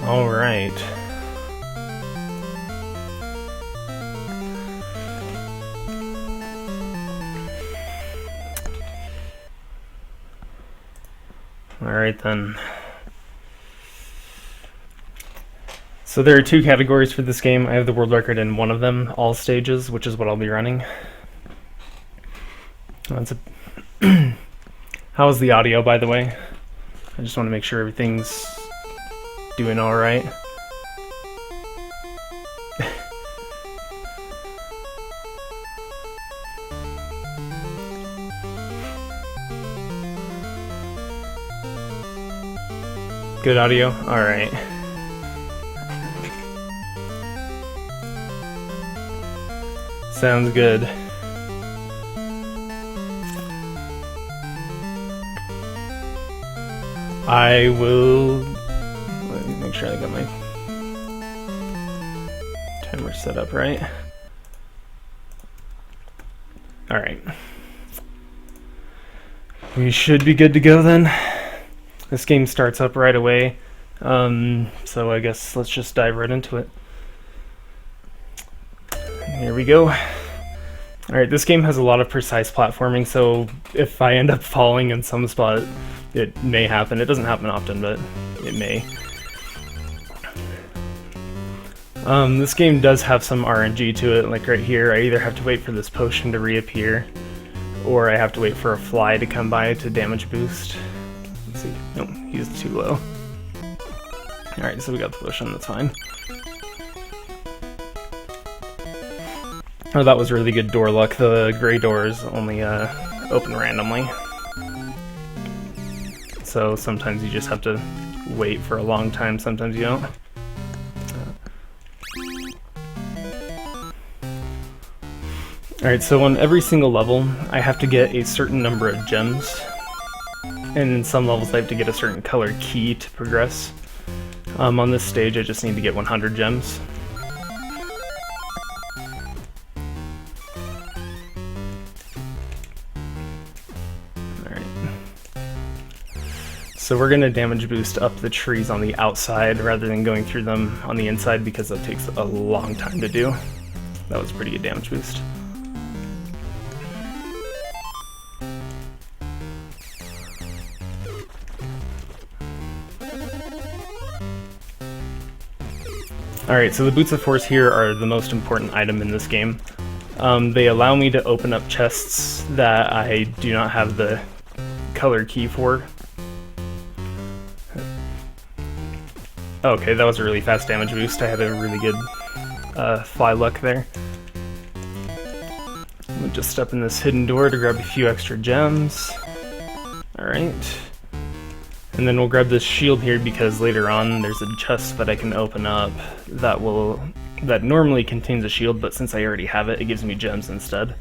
All right. All right then. So there are two categories for this game. I have the world record in one of them, all stages, which is what I'll be running. How's the audio, by the way? I just want to make sure everything's doing all right. Good audio? All right. Sounds good. I will... Let me make sure I got my timer set up right. Alright. We should be good to go then. This game starts up right away, so I guess let's just dive right into it. Here we go. Alright, this game has a lot of precise platforming, so if I end up falling in some spot, it may happen. It doesn't happen often, but it may. This game does have some RNG to it, like right here, I either have to wait for this potion to reappear, or I have to wait for a fly to come by to damage boost. Let's see. Nope, he's too low. Alright, so we got the potion, that's fine. Oh, that was really good door luck. The gray doors only open randomly. So sometimes you just have to wait for a long time, sometimes you don't. Alright, so on every single level, I have to get a certain number of gems. And in some levels I have to get a certain color key to progress. On this stage I just need to get 100 gems. So we're going to damage boost up the trees on the outside rather than going through them on the inside because that takes a long time to do. That was a pretty good damage boost. Alright, so the Boots of Force here are the most important item in this game. They allow me to open up chests that I do not have the color key for. Okay, that was a really fast damage boost. I had a really good fly luck there. We'll just step in this hidden door to grab a few extra gems. Alright. And then we'll grab this shield here because later on there's a chest that I can open up that normally contains a shield, but since I already have it, it gives me gems instead.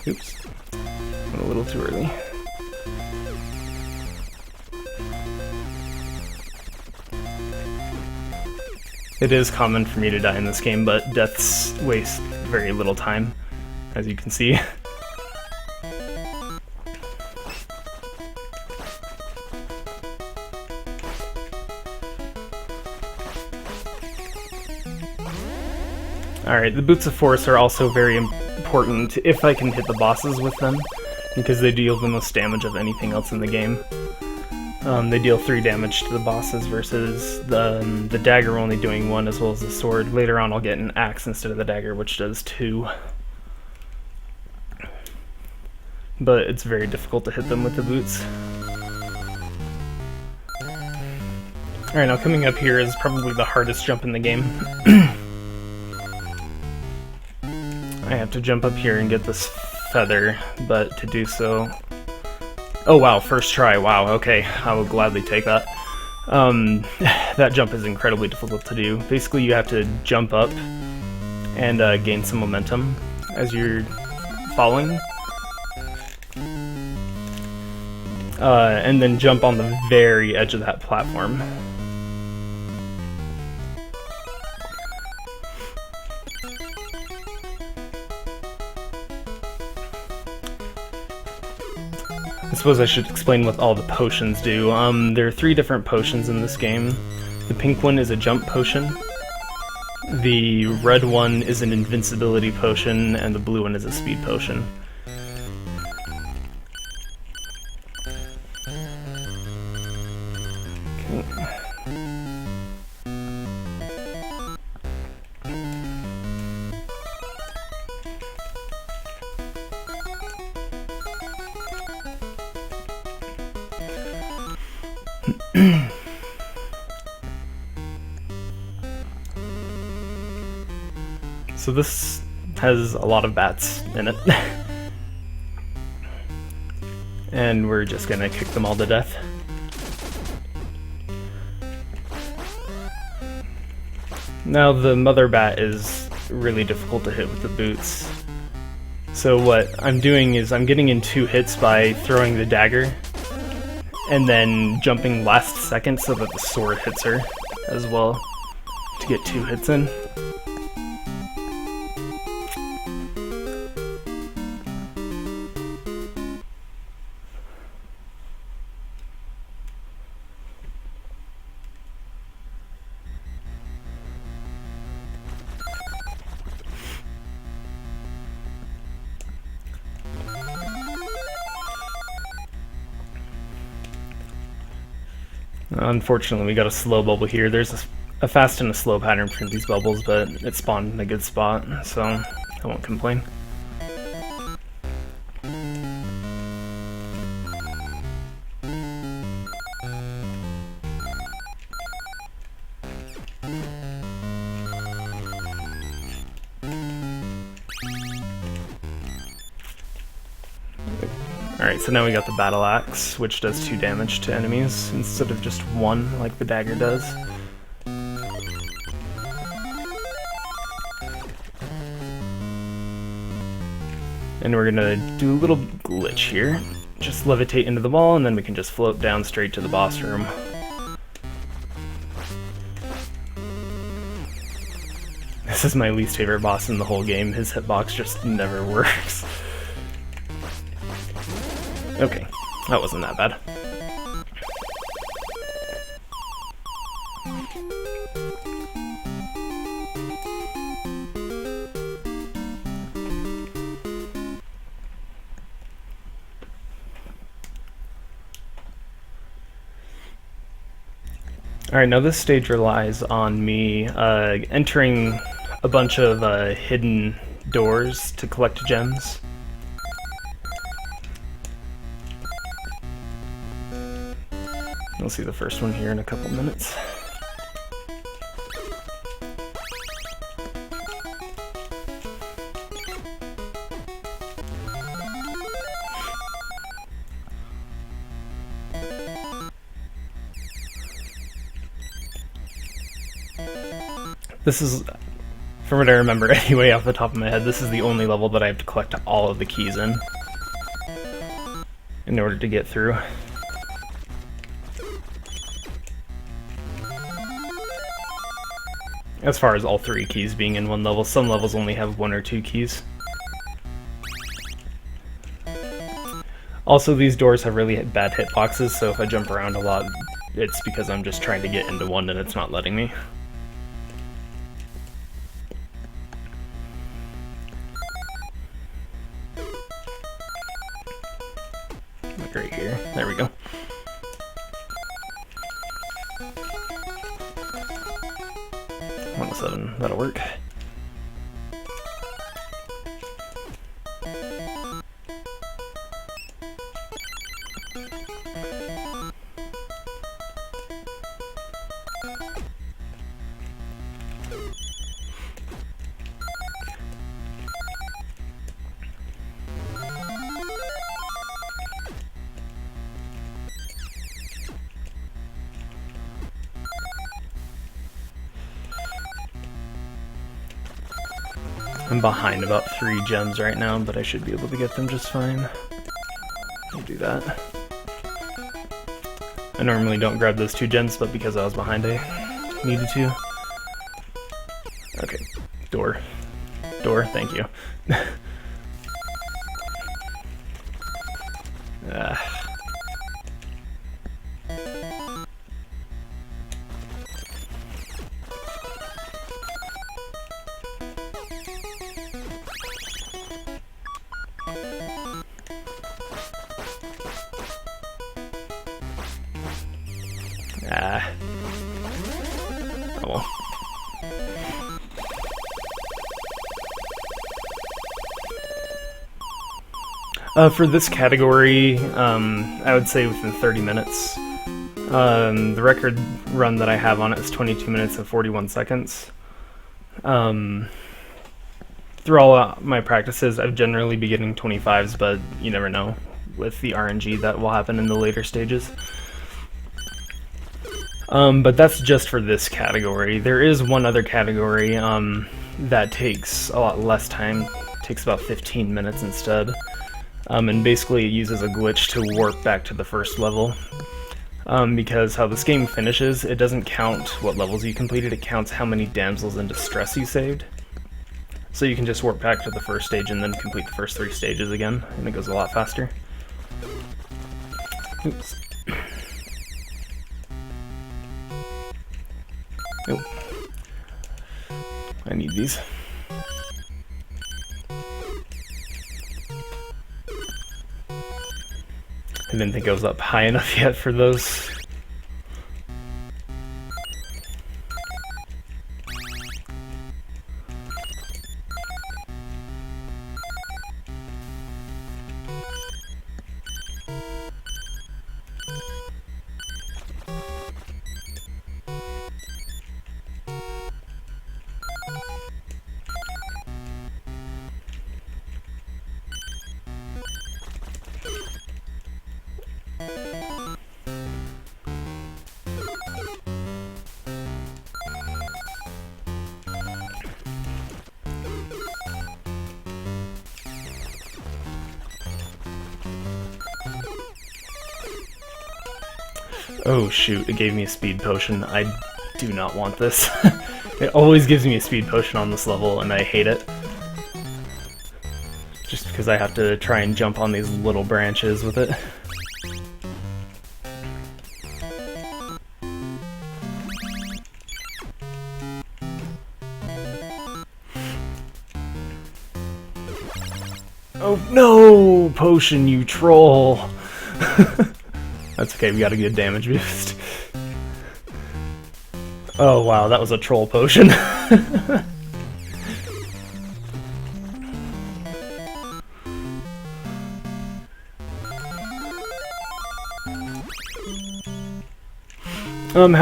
Oops, went a little too early. It is common for me to die in this game, but deaths waste very little time, as you can see. Alright, the Boots of Force are also very important if I can hit the bosses with them, because they deal the most damage of anything else in the game. They deal 3 damage to the bosses versus the dagger only doing 1 as well as the sword. Later on I'll get an axe instead of the dagger, which does 2. But it's very difficult to hit them with the boots. Alright, now coming up here is probably the hardest jump in the game. I have to jump up here and get this feather, but to do so... Oh wow, first try, wow, okay, I will gladly take that. That jump is incredibly difficult to do. Basically you have to jump up and gain some momentum as you're falling. And then jump on the very edge of that platform. suppose I should explain what all the potions do. There are 3 different potions in this game. The pink one is a jump potion, the red one is an invincibility potion, and the blue one is a speed potion. Okay. So this has a lot of bats in it. And we're just gonna kick them all to death. Now the mother bat is really difficult to hit with the boots. So what I'm doing is I'm getting in 2 hits by throwing the dagger and then jumping last second so that the sword hits her as well to get 2 hits in. Unfortunately, we got a slow bubble here. There's a fast and a slow pattern for these bubbles, but it spawned in a good spot, so I won't complain. Alright, so now we got the battle axe, which does 2 damage to enemies instead of just 1 like the dagger does. And we're gonna do a little glitch here. Just levitate into the wall and then we can just float down straight to the boss room. This is my least favorite boss in the whole game. His hitbox just never works. Okay, that wasn't that bad. Alright, now this stage relies on me entering a bunch of hidden doors to collect gems. We'll see the first one here in a couple minutes. This is, from what I remember anyway off the top of my head, this is the only level that I have to collect all of the keys in order to get through. As far as all 3 keys being in one level, some levels only have 1 or 2 keys. Also, these doors have really bad hitboxes, so if I jump around a lot, it's because I'm just trying to get into one and it's not letting me. Like right here. There we go. 107, that'll work. I'm behind about 3 gems right now, but I should be able to get them just fine. I'll do that. I normally don't grab those 2 gems, but because I was behind I needed to. Okay, door. Door, thank you. Ah. Oh well. For this category, I would say within 30 minutes. The record run that I have on it is 22 minutes and 41 seconds. Through all my practices, I've generally be getting 25s, but you never know with the RNG that will happen in the later stages. But that's just for this category. There is one other category that takes a lot less time. It takes about 15 minutes instead. And basically it uses a glitch to warp back to the first level. Because how this game finishes, it doesn't count what levels you completed, it counts how many damsels in distress you saved. So you can just warp back to the first stage and then complete the first 3 stages again, and it goes a lot faster. Oops. Oh. I need these. I didn't think I was up high enough yet for those. Oh shoot, it gave me a speed potion. I do not want this. It always gives me a speed potion on this level, and I hate it. Just because I have to try and jump on these little branches with it. Oh no! Potion, you troll! That's okay, we got a good damage boost. Oh wow, that was a troll potion. How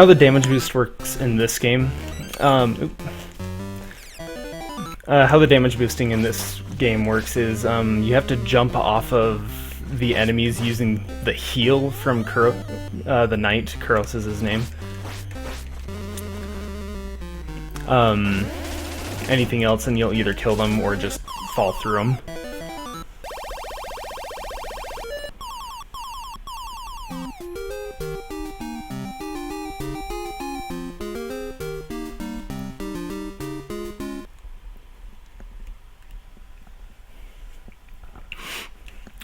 the damage boost works in this game. How the damage boosting in this game works is you have to jump off of the enemies using the heal from the knight. Kuros is his name. Anything else and you'll either kill them or just fall through them.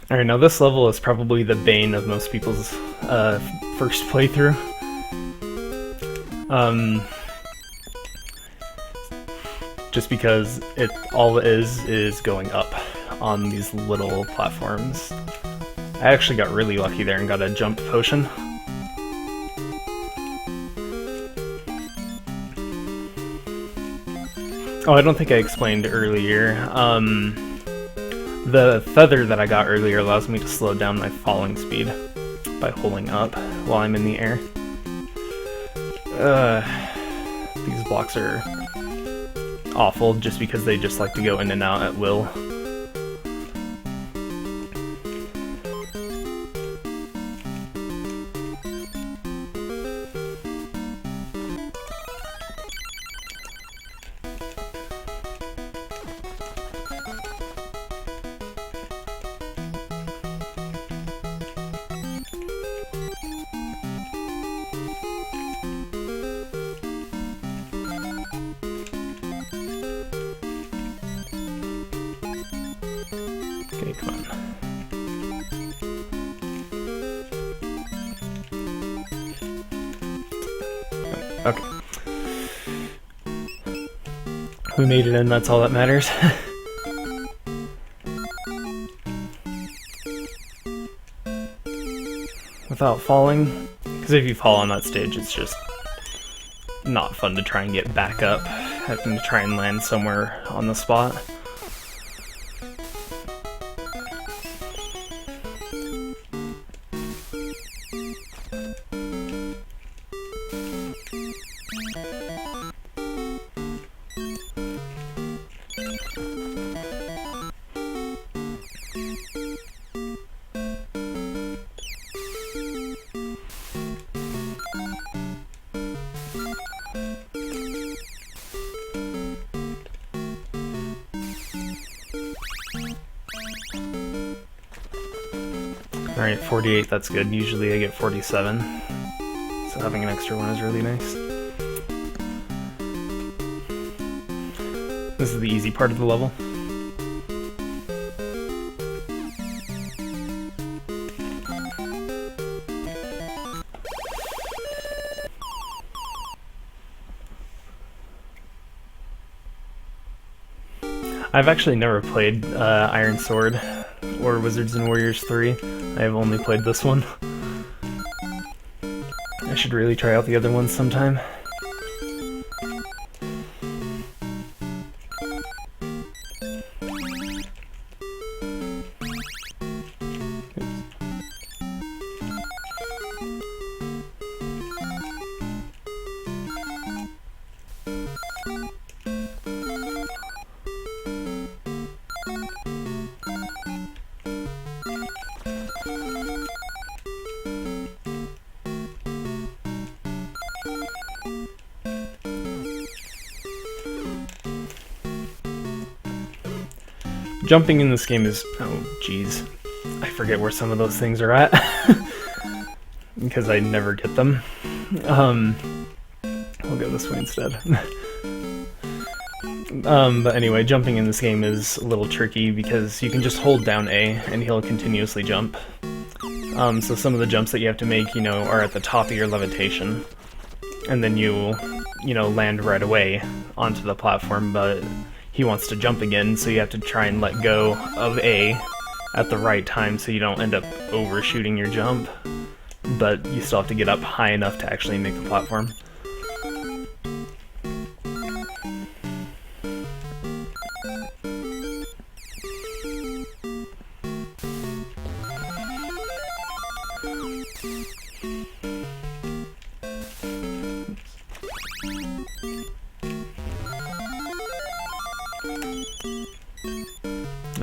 Alright, now this level is probably the bane of most people's first playthrough. Just because all it is going up on these little platforms. I actually got really lucky there and got a jump potion. Oh, I don't think I explained earlier. The feather that I got earlier allows me to slow down my falling speed by holding up while I'm in the air. These blocks are awful just because they just like to go in and out at will. Okay, come on. Okay. We made it in, that's all that matters. Without falling, Because if you fall on that stage, it's just not fun to try and get back up, having to try and land somewhere on the spot. Alright, 48, that's good. Usually I get 47, so having an extra one is really nice. This is the easy part of the level. I've actually never played Iron Sword or Wizards and Warriors 3. I have only played this one. I should really try out the other ones sometime. Jumping in this game is... oh, jeez. I forget where some of those things are at. Because I never get them. I'll go this way instead. But anyway, jumping in this game is a little tricky because you can just hold down A and he'll continuously jump. So some of the jumps that you have to make, are at the top of your levitation. And then you land right away onto the platform, but he wants to jump again, so you have to try and let go of A at the right time so you don't end up overshooting your jump. But you still have to get up high enough to actually make the platform.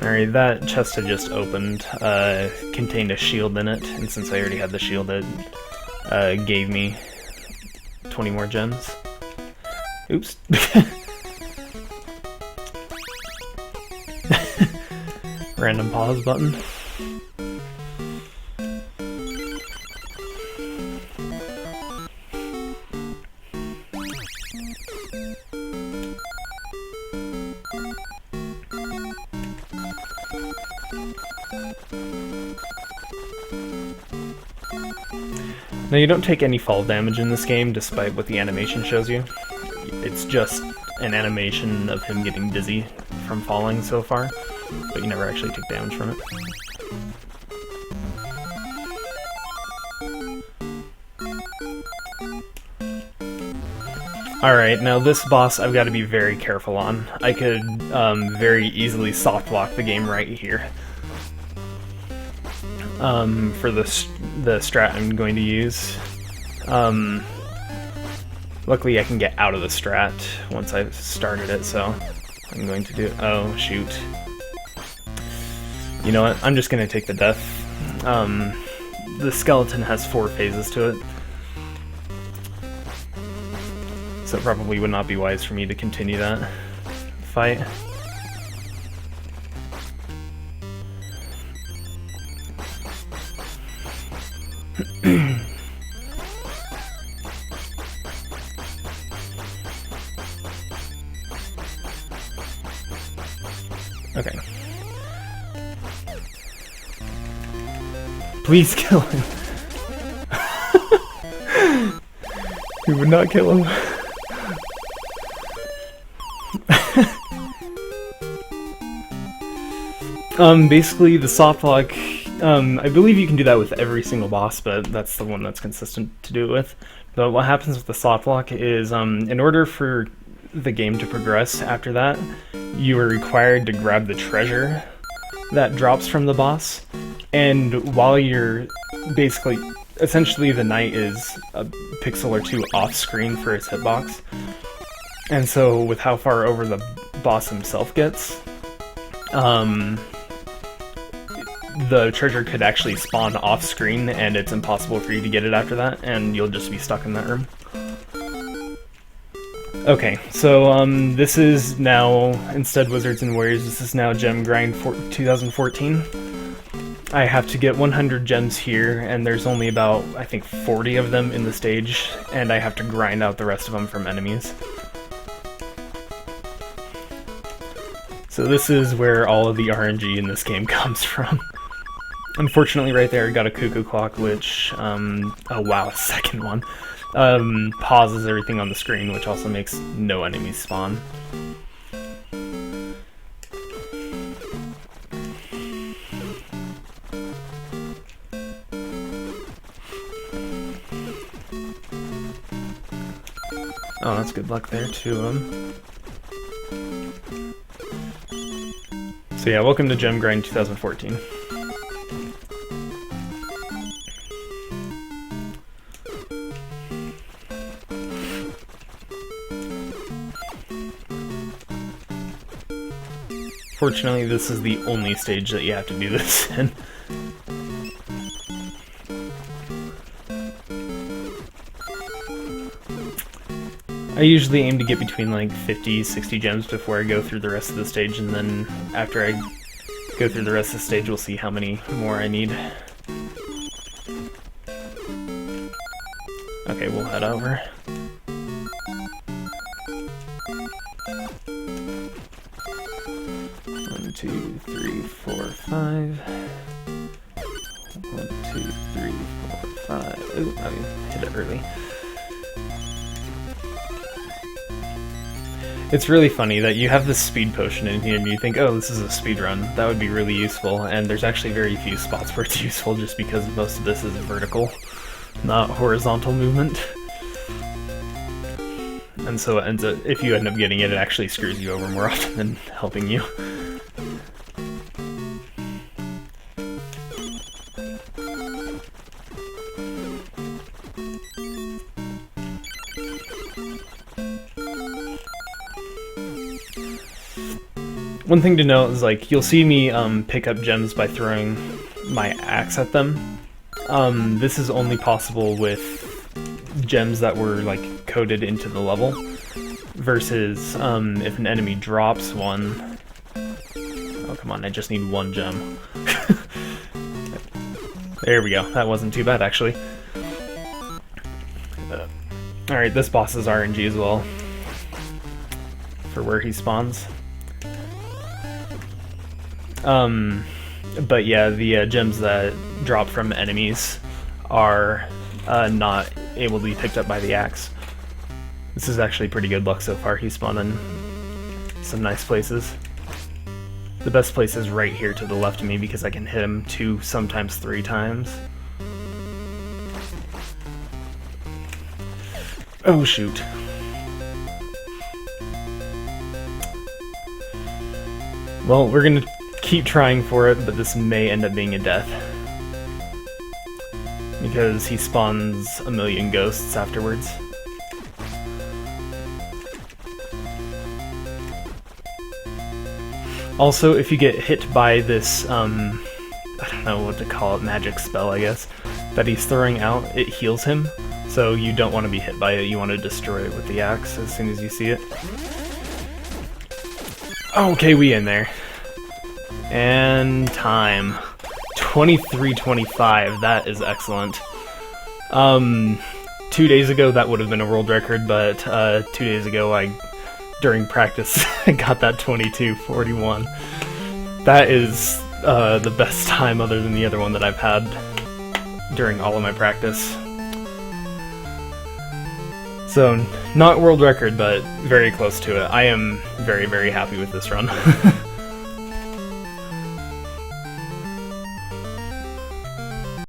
Alright, that chest had just opened, contained a shield in it, and since I already had the shield, it gave me 20 more gems. Oops. Random pause button. Now you don't take any fall damage in this game, despite what the animation shows you. It's just an animation of him getting dizzy from falling so far, but you never actually take damage from it. Alright, now this boss I've got to be very careful on. I could very easily softlock the game right here. For the strat I'm going to use. Luckily I can get out of the strat once I've started it, so I'm going to do... oh, shoot. You know what? I'm just going to take the death. The skeleton has 4 phases to it. So it probably would not be wise for me to continue that fight. Okay. Please kill him. He would not kill him. Basically the softlock I believe you can do that with every single boss, but that's the one that's consistent to do it with. But what happens with the softlock is, in order for the game to progress after that, you are required to grab the treasure that drops from the boss, and while you're basically, essentially the knight is a pixel or two off screen for its hitbox, and so with how far over the boss himself gets, the treasure could actually spawn off screen and it's impossible for you to get it after that, and you'll just be stuck in that room. Okay, so this is now, instead Wizards and Warriors, this is now Gem Grind for 2014. I have to get 100 gems here, and there's only about, I think, 40 of them in the stage, and I have to grind out the rest of them from enemies. So this is where all of the RNG in this game comes from. Unfortunately, right there, I got a cuckoo clock, which, oh wow, a second one, pauses everything on the screen, which also makes no enemies spawn. Oh, that's good luck there, too. So yeah, welcome to Gem Grind 2014. Fortunately, this is the only stage that you have to do this in. I usually aim to get between like 50, 60 gems before I go through the rest of the stage, and then after I go through the rest of the stage, we'll see how many more I need. Okay, we'll head over. One, two, three, four, five. 1, 2, 3, 4, 5. Ooh, I hit it early. It's really funny that you have this speed potion in here and you think, oh, this is a speed run. That would be really useful, and there's actually very few spots where it's useful just because most of this is vertical, not horizontal movement. And so it ends up, if you end up getting it, it actually screws you over more often than helping you. One thing to note is, like, you'll see me pick up gems by throwing my axe at them. This is only possible with gems that were, like, coded into the level, versus if an enemy drops one... Oh, come on, I just need one gem. There we go, that wasn't too bad, actually. Alright, this boss is RNG as well, for where he spawns. But yeah, the gems that drop from enemies are not able to be picked up by the axe. This is actually pretty good luck so far. He's spawned in some nice places. The best place is right here to the left of me because I can hit him 2, sometimes 3 times. Oh shoot. Well, we're gonna keep trying for it, but this may end up being a death. Because he spawns a million ghosts afterwards. Also, if you get hit by this, I don't know what to call it, magic spell, I guess, that he's throwing out, it heals him. So you don't want to be hit by it, you want to destroy it with the axe as soon as you see it. Okay, we in there. And time. 23:25, that is excellent. 2 days ago that would have been a world record, but 2 days ago during practice I got that 22:41. That is the best time other than the other one that I've had during all of my practice. So, not world record, but very close to it. I am very, very happy with this run.